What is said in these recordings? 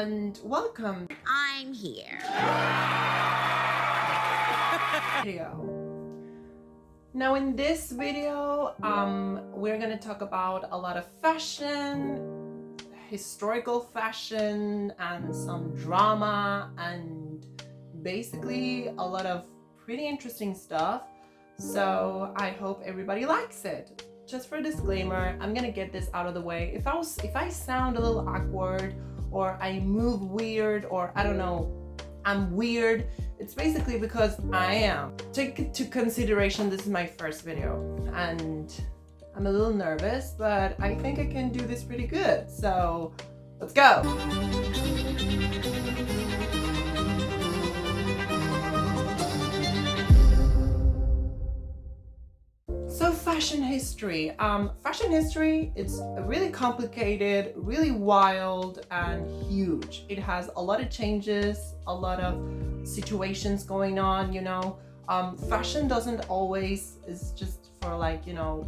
and welcome. I'm here. Video. Now in this video, we're gonna talk about a lot of fashion, historical fashion, and some drama, and basically a lot of pretty interesting stuff. So I hope everybody likes it. Just for a disclaimer, I'm gonna get this out of the way. If I sound a little awkward, or I move weird, or I don't know, I'm weird, it's basically because I am. Take into consideration this is my first video, and I'm a little nervous, but I think I can do this pretty good. So let's go. So fashion history. Fashion history, it's really complicated, really wild, and huge. It has a lot of changes, a lot of situations going on, you know. Fashion doesn't always is just for like, you know,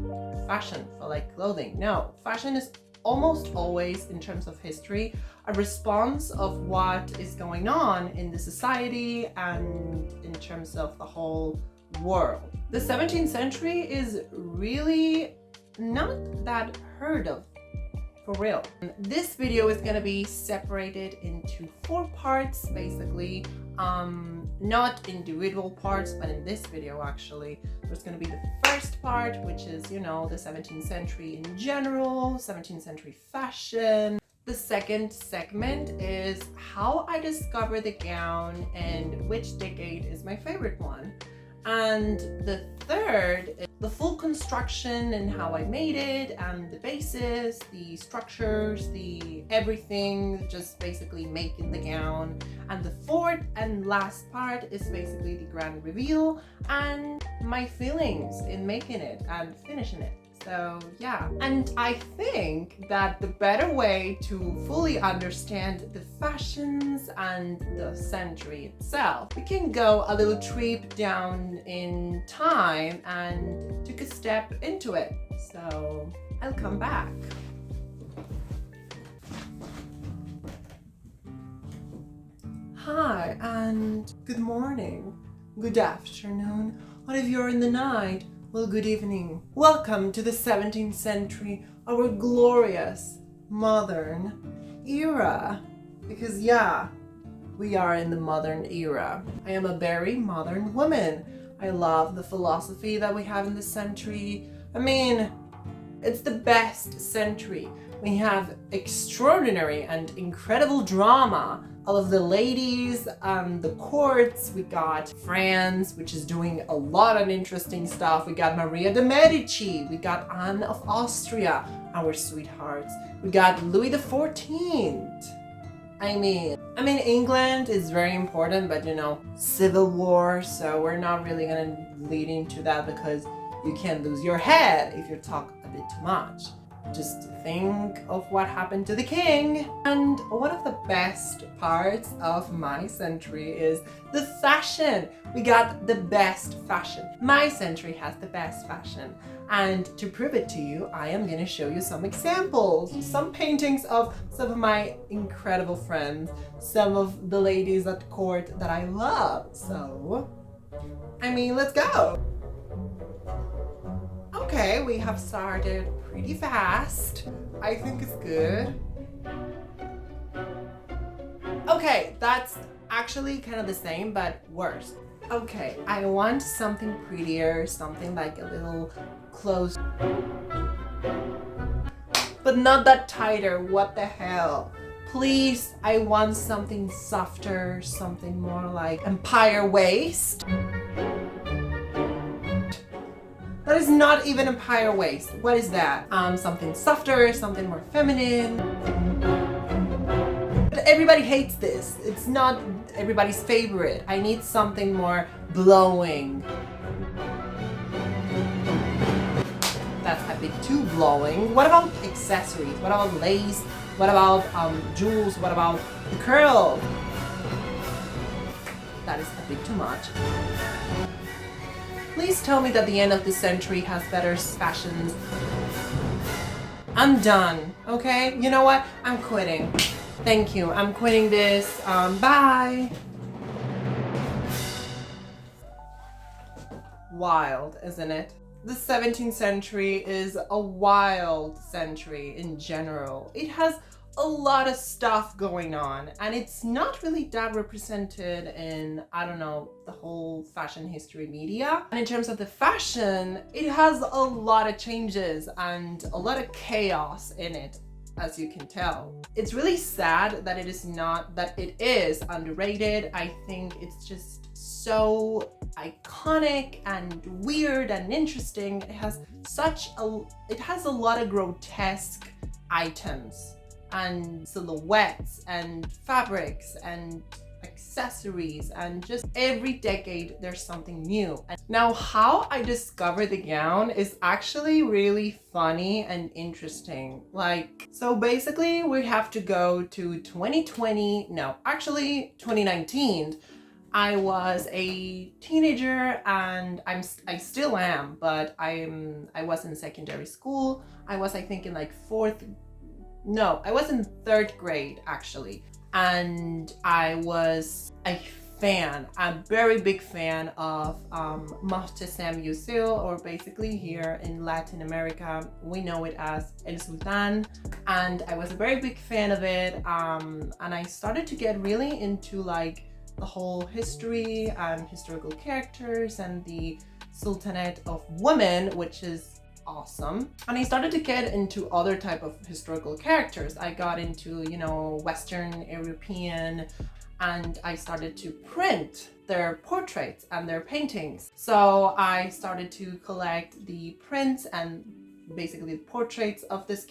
fashion for like clothing. No, fashion is almost always, in terms of history, a response of what is going on in the society and in terms of the whole world. The 17th century is really not that heard of, for real. This video is gonna be separated into 4 parts, basically. Not individual parts, but in this video actually, there's gonna be the first part, which is, you know, the 17th century in general, 17th century fashion. The second segment is how I discovered the gown and which decade is my favorite one. And the third is the full construction and how I made it, and the basis, the structures, the everything, just basically making the gown. And the fourth and last part is basically the grand reveal and my feelings in making it and finishing it. So yeah, and I think that the better way to fully understand the fashions and the century itself, we can go a little trip down in time and take a step into it. So I'll come back. Hi, and good morning, good afternoon, or if you're in the night, well, good evening. Welcome to the 17th century, our glorious modern era. Because yeah, we are in the modern era. I am a very modern woman. I love the philosophy that we have in this century. I mean, it's the best century. We have extraordinary and incredible drama. All of the ladies, the courts, we got France, which is doing a lot of interesting stuff. We got Maria de Medici, we got Anne of Austria, our sweethearts. We got Louis XIV. I mean, England is very important, but you know, civil war, so we're not really gonna lead into that because you can lose your head if you talk a bit too much. Just think of what happened to the king. And one of the best parts of my century is the fashion. We got the best fashion. My century has the best fashion. And to prove it to you, I am going to show you some examples, some paintings of some of my incredible friends, some of the ladies at court that I love. So, let's go. Okay, we have started pretty fast. I think it's good. Okay, that's actually kind of the same, but worse. Okay, I want something prettier, something like a little close. But not that tighter, what the hell? Please, I want something softer, something more like empire waist. That is not even empire waist. What is that? Something softer, something more feminine. But everybody hates this. It's not everybody's favorite. I need something more blowing. That's a bit too blowing. What about accessories? What about lace? What about jewels? What about the curl? That is a bit too much. Please tell me that the end of the century has better fashions. I'm done, okay? You know what? I'm quitting. Thank you. I'm quitting this. Bye. Wild, isn't it? The 17th century is a wild century in general. It has a lot of stuff going on, and it's not really that represented in, I don't know, the whole fashion history media. And in terms of the fashion, it has a lot of changes and a lot of chaos in it, as you can tell. It's really sad that it is underrated. I think it's just so iconic and weird and interesting. It has a lot of grotesque items and silhouettes and fabrics and accessories, and just every decade there's something new. And now, how I discovered the gown is actually really funny and interesting. So basically we have to go to 2019. I was a teenager, and I still am, but I was in secondary school. I was, I think, in I was in third grade actually. And I was a very big fan of Mohtesem Yusil, or basically here in Latin America, we know it as El Sultan. And I was a very big fan of it. And I started to get really into the whole history and historical characters and the Sultanate of Women, which is awesome. And I started to get into other type of historical characters. I got into, Western European, and I started to print their portraits and their paintings. So I started to collect the prints and basically the portraits of this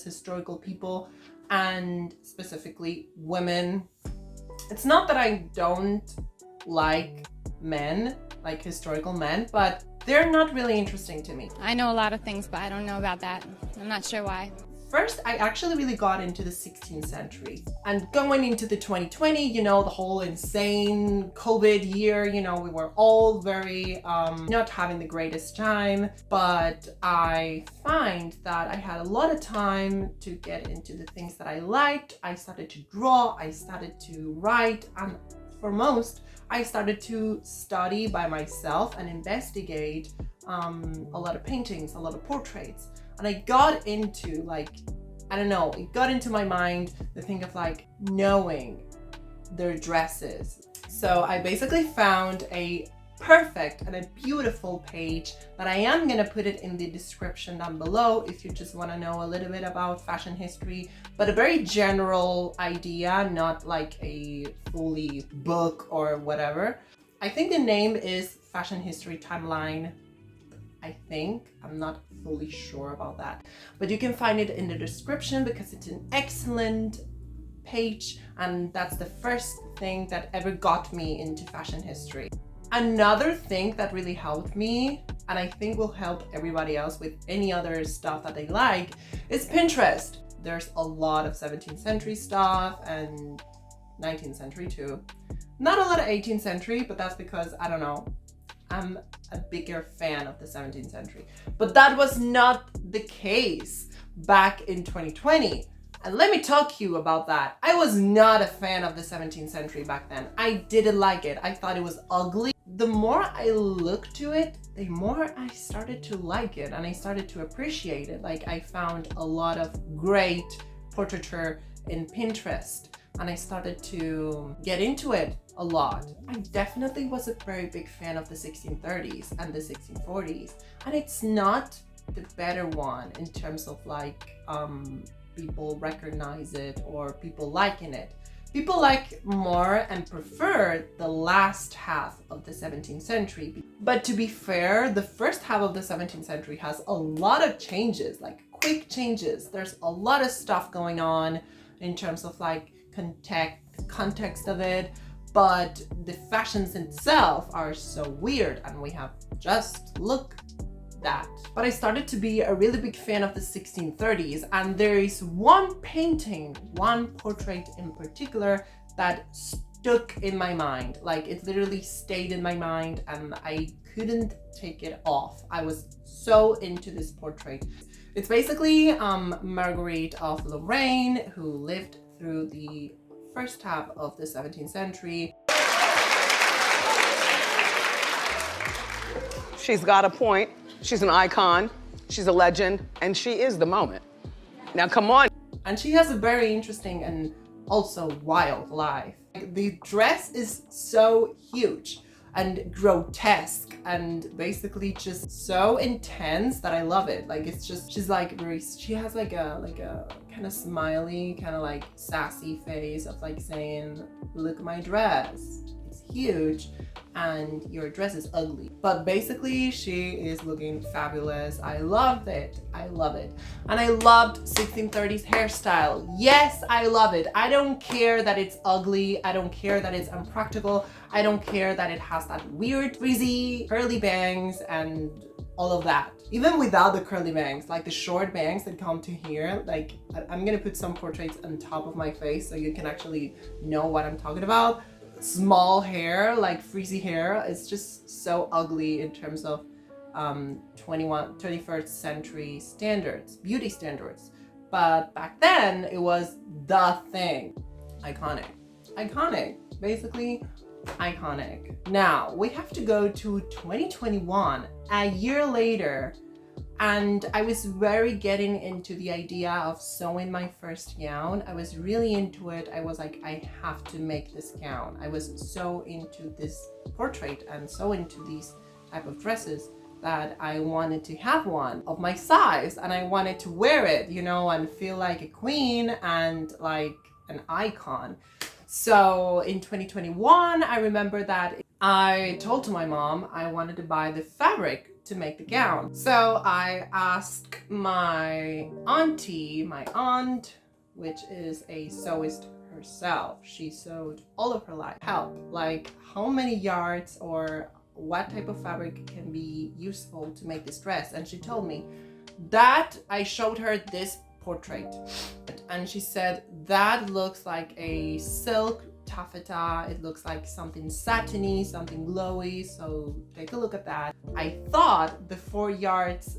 historical people, and specifically women. It's not that I don't like men, like historical men, but they're not really interesting to me. I know a lot of things, but I don't know about that. I'm not sure why. First, I actually really got into the 16th century. And going into the 2020, the whole insane COVID year, we were all very not having the greatest time. But I find that I had a lot of time to get into the things that I liked. I started to draw, I started to write, and foremost, I started to study by myself and investigate a lot of paintings, a lot of portraits. And I got into it got into my mind the thing of knowing their dresses. So I basically found a perfect and a beautiful page that I am gonna put it in the description down below if you just want to know a little bit about fashion history, but a very general idea, not like a fully book or whatever. I think the name is Fashion History Timeline. I'm not fully sure about that, but you can find it in the description because it's an excellent page, and that's the first thing that ever got me into fashion history. Another thing that really helped me, and I think will help everybody else with any other stuff that they like, is Pinterest. There's a lot of 17th century stuff and 19th century too. Not a lot of 18th century, but that's because, I don't know, I'm a bigger fan of the 17th century. But that was not the case back in 2020. And let me talk to you about that. I was not a fan of the 17th century back then. I didn't like it. I thought it was ugly. The more I looked to it, the more I started to like it, and I started to appreciate it. I found a lot of great portraiture in Pinterest, and I started to get into it a lot. I definitely was a very big fan of the 1630s and the 1640s, and it's not the better one in terms of people recognize it or people liking it. People like more and prefer the last half of the 17th century. But to be fair, the first half of the 17th century has a lot of changes, quick changes. There's a lot of stuff going on in terms of context of it, but the fashions itself are so weird, and we have just look that. But I started to be a really big fan of the 1630s, and there is one portrait in particular that stuck in my mind. It literally stayed in my mind, and I couldn't take it off. I was so into this portrait. It's basically Marguerite of Lorraine, who lived through the first half of the 17th century. She's got a point. She's an icon. She's a legend. And she is the moment. Now, come on. And she has a very interesting and also wild life. The dress is so huge and grotesque and basically just so intense that I love it. Like, it's just, she's like very, she has like a kind of smiley, kind of like sassy face of like saying, look at my dress, it's huge and your dress is ugly. But basically she is looking fabulous. I loved it. I love it. And I loved 1630s hairstyle. Yes, I love it. I don't care that it's ugly. I don't care that it's unpractical. I don't care that it has that weird frizzy curly bangs and all of that. Even without the curly bangs, like the short bangs that come to here, like I'm gonna put some portraits on top of my face so you can actually know what I'm talking about. Small hair, like frizzy hair, it's just so ugly in terms of 21st century standards, beauty standards. But back then it was the thing. Iconic, basically iconic. Now we have to go to 2021, a year later, and I was very getting into the idea of sewing my first gown. I was really into it. I was like, I have to make this gown. I was so into this portrait and so into these type of dresses that I wanted to have one of my size and I wanted to wear it, you know, and feel like a queen and like an icon. So in 2021, I remember that I told to my mom I wanted to buy the fabric to make the gown. So I asked my auntie, my aunt, which is a sewist herself. She sewed all of her life. Help, like how many yards or what type of fabric can be useful to make this dress. And she told me that. I showed her this portrait and she said that looks like a silk taffeta. It looks like something satiny, something glowy, so take a look at that. I thought the 4.5 yards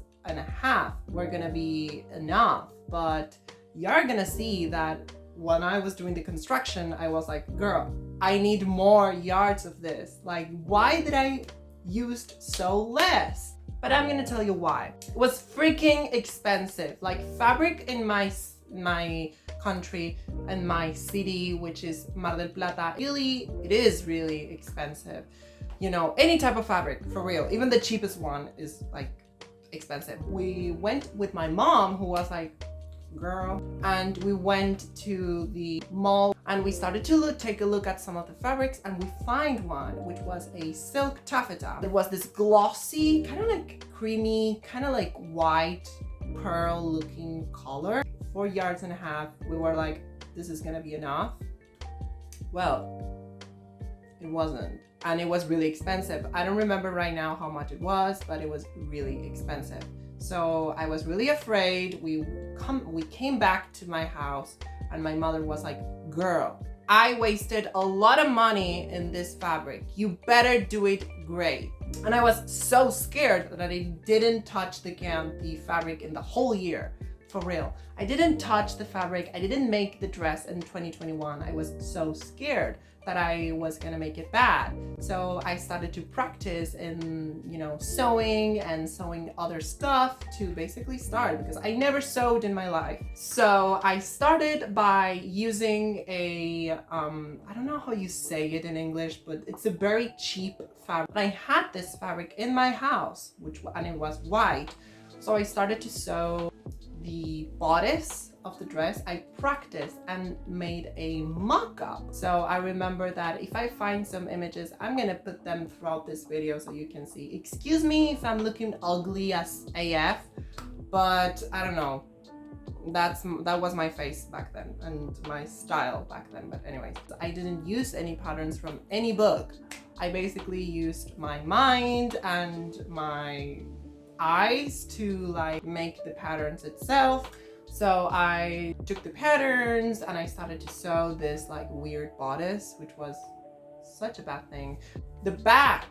were gonna be enough, but you're gonna see that when I was doing the construction, I was like, girl, I need more yards of this. Like, why did I use so less? But I'm gonna tell you why. It was freaking expensive. Like, fabric in my country and my city, which is Mar del Plata, it is really expensive. You know, any type of fabric, for real. Even the cheapest one is like expensive. We went with my mom, who was like, girl, and we went to the mall and we started to take a look at some of the fabrics, and we find one which was a silk taffeta. It was this glossy, kind of like creamy, kind of like white pearl looking color. 4.5 yards. We were like, this is gonna be enough. Well, it wasn't, and it was really expensive. I don't remember right now how much it was, but it was really expensive. So I was really afraid. We came back to my house and my mother was like, girl, I wasted a lot of money in this fabric. You better do it great. And I was so scared that I didn't touch the fabric in the whole year. For real. I didn't touch the fabric. I didn't make the dress in 2021. I was so scared that I was gonna make it bad. So I started to practice in, you know, sewing and sewing other stuff to basically start, because I never sewed in my life. So I started by using a, I don't know how you say it in English, but it's a very cheap fabric. I had this fabric in my house, and it was white. So I started to sew the bodice of the dress. I practiced and made a mock-up. So I remember that if I find some images, I'm gonna put them throughout this video so you can see. Excuse me if I'm looking ugly as AF, but I don't know. That was my face back then and my style back then. But anyways, I didn't use any patterns from any book. I basically used my mind and my eyes to like make the patterns itself. So I took the patterns and I started to sew this like weird bodice, which was such a bad thing. The back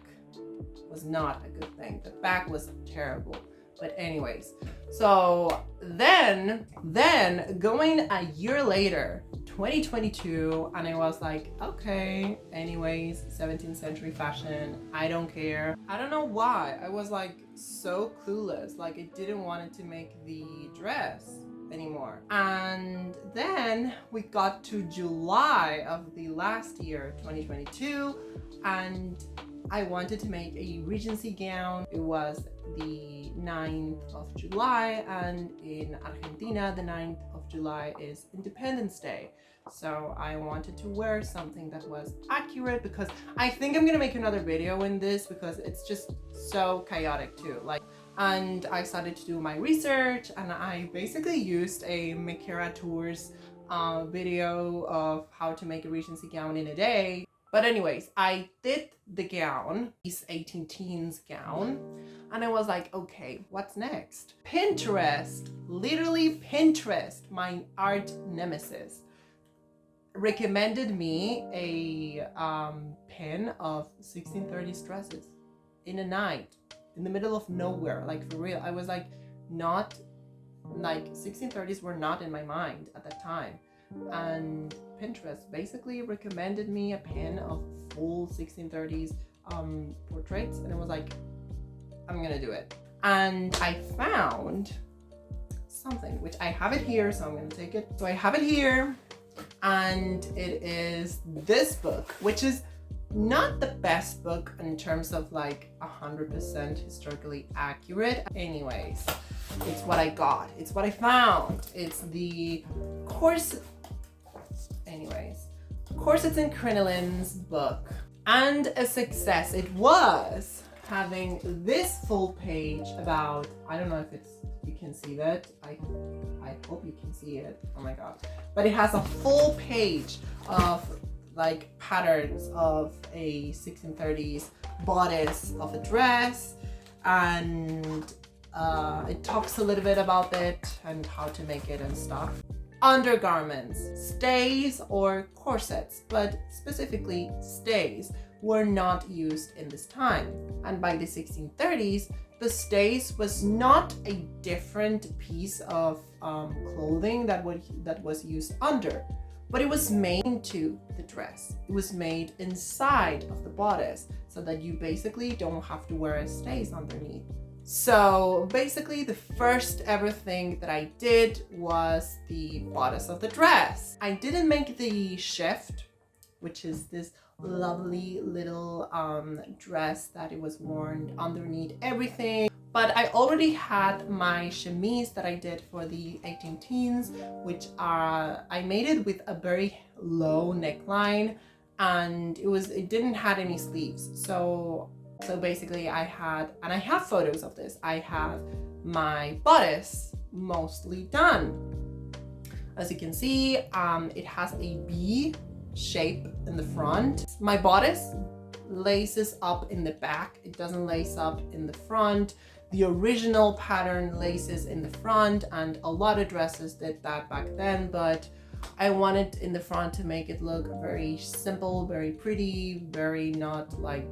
was not a good thing. The back was terrible. But anyways, so then going a year later, 2022, and I was like, okay, anyways, 17th century fashion, I don't care. I don't know why. I was like so clueless, like I didn't want to make the dress anymore. And then we got to July of the last year, 2022, and I wanted to make a Regency gown. It was the 9th of July, and in Argentina, the 9th of July is Independence Day. So I wanted to wear something that was accurate, because I think I'm gonna make another video in this because it's just so chaotic too. And I started to do my research, and I basically used a Makera Tours video of how to make a Regency gown in a day. But anyways, I did the gown, this 18 teens gown, and I was like, okay, what's next? Pinterest, literally Pinterest, my art nemesis, recommended me a pin of 1630s dresses in a night, in the middle of nowhere, like for real. I was like, not, like 1630s were not in my mind at that time. And Pinterest basically recommended me a pin of full 1630s portraits, and I was like, I'm gonna do it. And I found something, which I have it here, so I'm gonna take it. So I have it here, and it is this book, which is not the best book in terms of like 100% historically accurate. Anyways, it's what I got. It's what I found. It's the Corsets and Crinolines book. And a success it was, having this full page about, I don't know if you can see that. I hope you can see it. Oh my god. But it has a full page of like patterns of a 1630s bodice of a dress, and it talks a little bit about it and how to make it and stuff. Undergarments, stays or corsets, but specifically stays, were not used in this time. And by the 1630s, the stays was not a different piece of clothing that was used under, but it was made into the dress. It was made inside of the bodice, so that you basically don't have to wear a stays underneath. So basically the first ever thing that I did was the bodice of the dress. I didn't make the shift, which is this lovely little dress that it was worn underneath everything. But I already had my chemise that I did for the 18 teens, which I made it with a very low neckline, and it didn't have any sleeves. So basically I have photos of this. I have my bodice mostly done. As you can see, it has a B shape in the front. My bodice laces up in the back. It doesn't lace up in the front. The original pattern laces in the front, and a lot of dresses did that back then, but I wanted in the front to make it look very simple, very pretty, very not like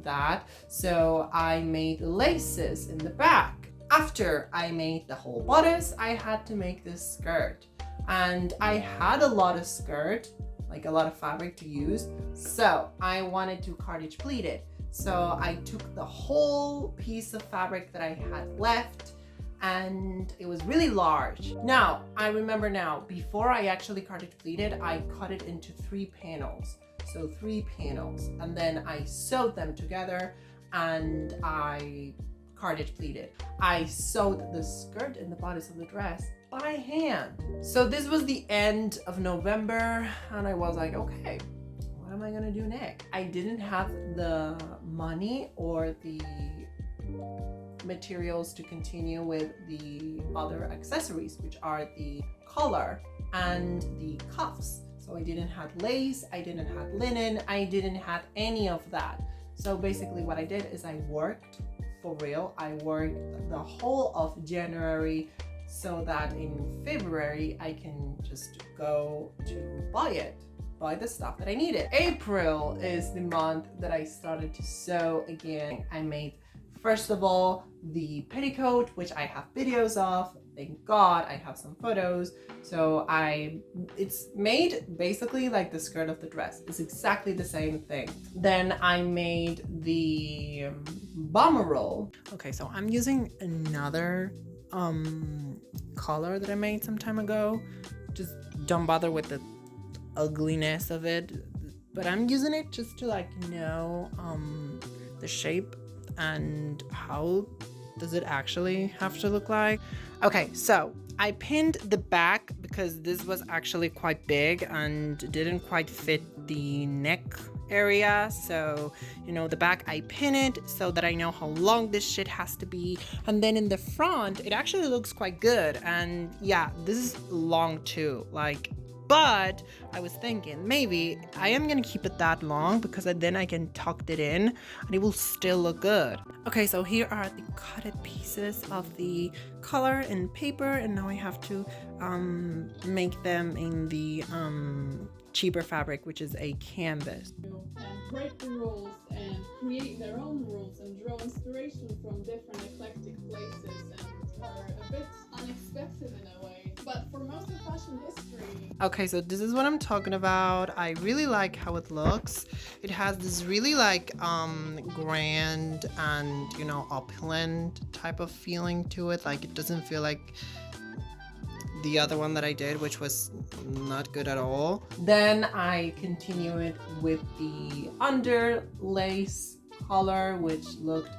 that. So I made laces in the back. After I made the whole bodice, I had to make this skirt, and I had a lot of skirt, like a lot of fabric to use, so I wanted to cottage pleat it. So I took the whole piece of fabric that I had left, and it was really large. Now I remember now, before I actually cottage pleated, I cut it into 3 panels. So 3 panels, and then I sewed them together and I cottage pleated. I sewed the skirt and the bodice of the dress by hand. So this was the end of November, and I was like, okay, what am I gonna do next? I didn't have the money or the materials to continue with the other accessories, which are the collar and the cuffs. So I didn't have lace, I didn't have linen, I didn't have any of that. So basically what I did is I worked for real. I worked the whole of January so that in February I can just go to buy the stuff that I needed. April is the month that I started to sew again. I made First of all, the petticoat, which I have videos of. Thank God I have some photos. So it's made basically like the skirt of the dress. It's exactly the same thing. Then I made the bomber roll. Okay, so I'm using another color that I made some time ago. Just don't bother with the ugliness of it, but I'm using it just to like know the shape and how does it actually have to look like. Okay, so I pinned the back because this was actually quite big and didn't quite fit the neck area. So, you know, the back I pin it so that I know how long this shit has to be. And then in the front, it actually looks quite good. And yeah, this is long too. Like, but I was thinking maybe I am gonna keep it that long because then I can tuck it in and it will still look good. Okay, so here are the cutted pieces of the color and paper, and now I have to make them in the cheaper fabric, which is a canvas. And break the rules and create their own rules and draw inspiration from different eclectic places and are a bit unexpected in a way. But for most of fashion history... Okay, so this is what I'm talking about. I really like how it looks. It has this really like grand and, you know, opulent type of feeling to it. Like it doesn't feel like the other one that I did, which was not good at all. Then I continue it with the underlace color, which looked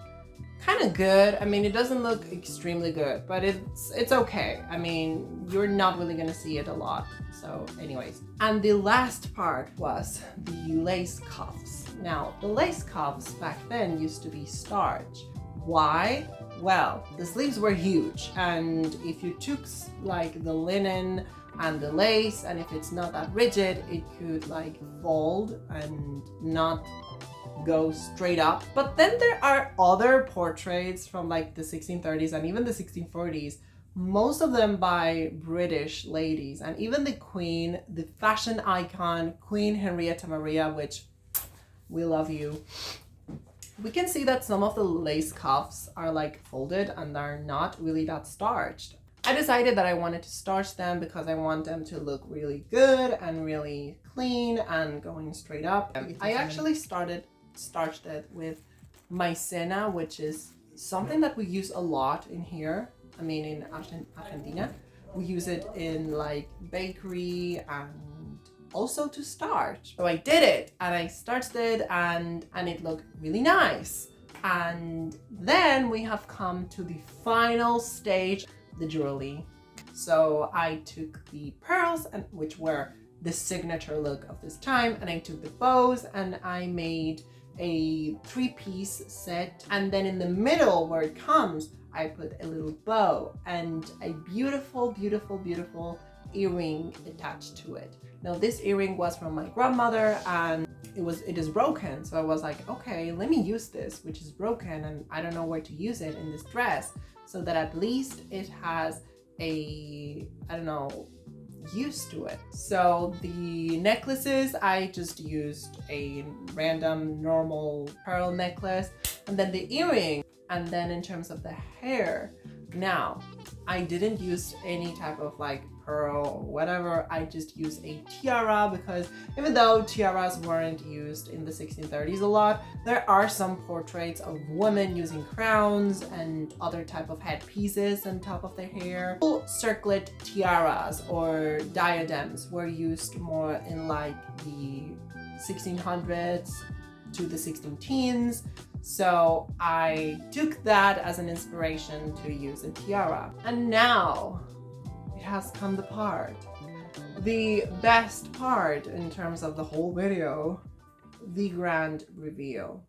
kind of good. I mean, it doesn't look extremely good, but it's okay. I mean, you're not really gonna see it a lot. So anyways, and the last part was the lace cuffs. Now, the lace cuffs back then used to be starch. Why? Well, the sleeves were huge, and if you took like the linen and the lace, and if it's not that rigid, it could like fold and not go straight up. But then there are other portraits from like the 1630s and even the 1640s, most of them by British ladies, and even the Queen, the fashion icon, Queen Henrietta Maria, which we love you. We can see that some of the lace cuffs are like folded and are not really that starched. I decided that I wanted to starch them because I want them to look really good and really clean and going straight up. I actually starched it with maicena, which is something that we use a lot in here. I mean, in Argentina. We use it in like bakery and also to starch. So I did it and I starched it and it looked really nice. And then we have come to the final stage, the jewelry. So I took the pearls, and which were the signature look of this time, and I took the bows and I made a 3-piece set, and then in the middle where it comes, I put a little bow and a beautiful, beautiful, beautiful earring attached to it. Now this earring was from my grandmother and it is broken, so I was like, okay, let me use this, which is broken, and I don't know where to use it in this dress, so that at least it has a, I don't know, use to it. So the necklaces, I just used a random normal pearl necklace, and then the earring. And then in terms of the hair, now I didn't use any type of like pearl or whatever. I just used a tiara because even though tiaras weren't used in the 1630s a lot, there are some portraits of women using crowns and other type of headpieces on top of their hair. Circlet tiaras or diadems were used more in like the 1600s to the 16 teens. So I took that as an inspiration to use a tiara. And now it has come the part. The best part in terms of the whole video, the grand reveal.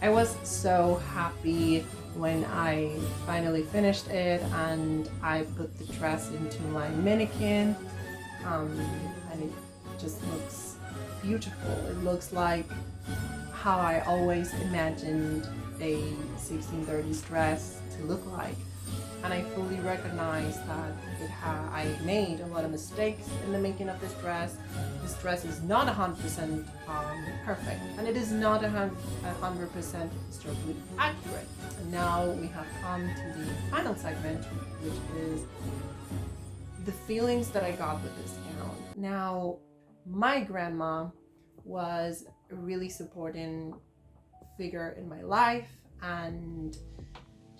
I was so happy when I finally finished it and I put the dress into my mannequin, and it just looks beautiful. It looks like how I always imagined a 1630s dress to look like. And I fully recognize that I made a lot of mistakes in the making of this dress. This dress is not 100% perfect, and it is not 100% historically accurate. And now we have come to the final segment, which is the feelings that I got with this gown. Now, my grandma was a really supporting figure in my life, and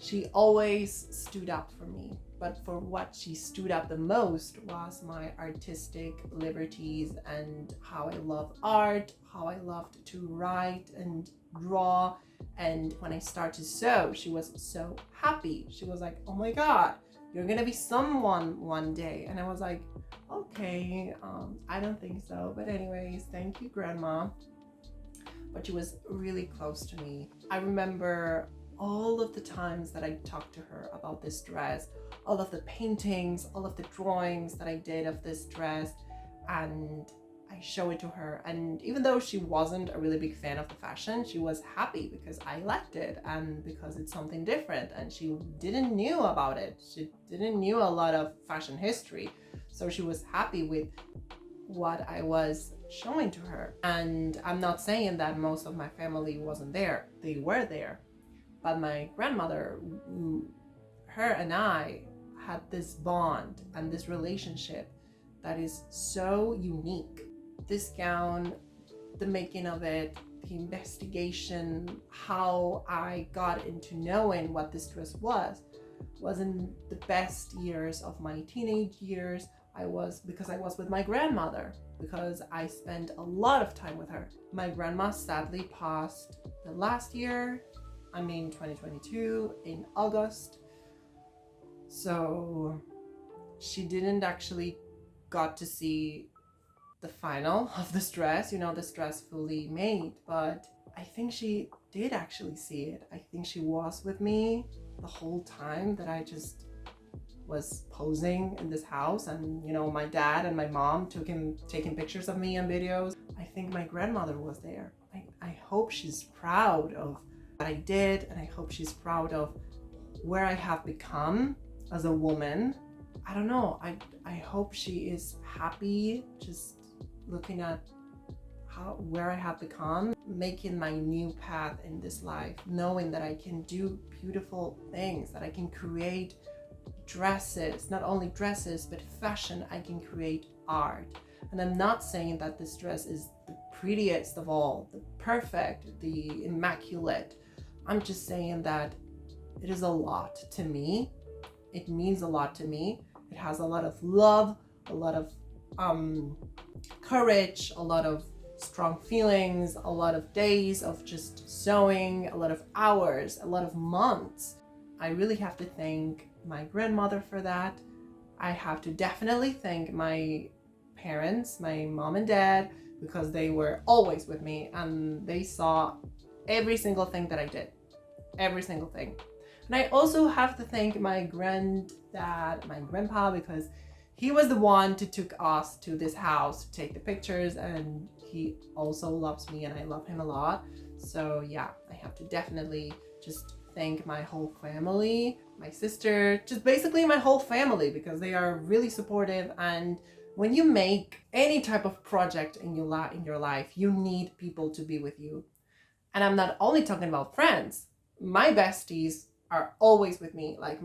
she always stood up for me. But for what she stood up the most was my artistic liberties and how I love art, how I loved to write and draw. And when I started to sew, she was so happy. She was like, oh my God, you're gonna be someone one day. And I was like, okay, I don't think so. But anyways, thank you, Grandma. But she was really close to me. I remember all of the times that I talked to her about this dress, all of the paintings, all of the drawings that I did of this dress, and I show it to her. And even though she wasn't a really big fan of the fashion, she was happy because I liked it and because it's something different, and she didn't knew about it. She didn't knew a lot of fashion history, so she was happy with what I was showing to her. And I'm not saying that most of my family wasn't there. They were there. But my grandmother, her and I had this bond and this relationship that is so unique. This gown, the making of it, the investigation, how I got into knowing what this dress was in the best years of my teenage years. Because I was with my grandmother, because I spent a lot of time with her. My grandma sadly passed the last year, 2022, in August. So she didn't actually got to see the final of this dress, this dress fully made, but I think she did actually see it. I think she was with me the whole time that I just was posing in this house, and my dad and my mom taking pictures of me and videos. I think my grandmother was there. I hope she's proud of what I did, and I hope she's proud of where I have become as a woman. I don't know, I hope she is happy just looking at where I have become, making my new path in this life, knowing that I can do beautiful things, that I can create dresses, not only dresses, but fashion. I can create art. And I'm not saying that this dress is the prettiest of all, the perfect, the immaculate. I'm just saying that it is a lot to me. It means a lot to me. It has a lot of love, a lot of courage, a lot of strong feelings, a lot of days of just sewing, a lot of hours, a lot of months. I really have to thank my grandmother for that. I have to definitely thank my parents, my mom and dad, because they were always with me and they saw every single thing that I did, every single thing. And I also have to thank my granddad, my grandpa, because he was the one who took us to this house to take the pictures, and he also loves me and I love him a lot. So yeah, I have to definitely just thank my whole family, my sister, just basically my whole family, because they are really supportive. And when you make any type of project in your life, you need people to be with you. And I'm not only talking about friends. My besties are always with me, like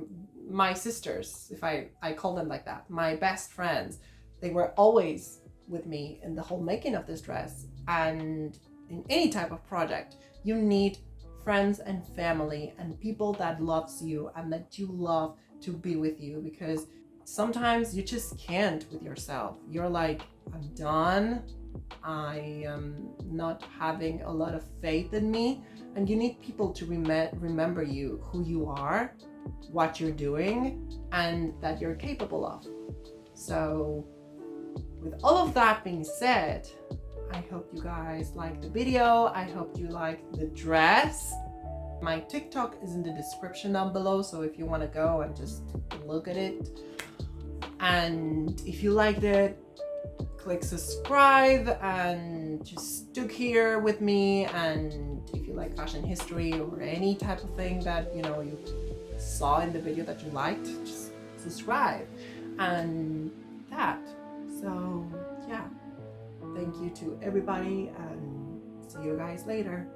my sisters, if I call them like that, my best friends. They were always with me in the whole making of this dress. And in any type of project, you need friends and family and people that loves you and that you love to be with you, because sometimes you just can't with yourself. You're like, I'm done. I am not having a lot of faith in me, and you need people to remember you, who you are, what you're doing, and that you're capable of. So with all of that being said, I hope you guys liked the video. I hope you liked the dress. My TikTok is in the description down below, so if you want to go and just look at it. And if you liked it, click subscribe and just stick here with me. And if you like fashion history or any type of thing that you saw in the video that you liked, just subscribe and that. So yeah, thank you to everybody and see you guys later.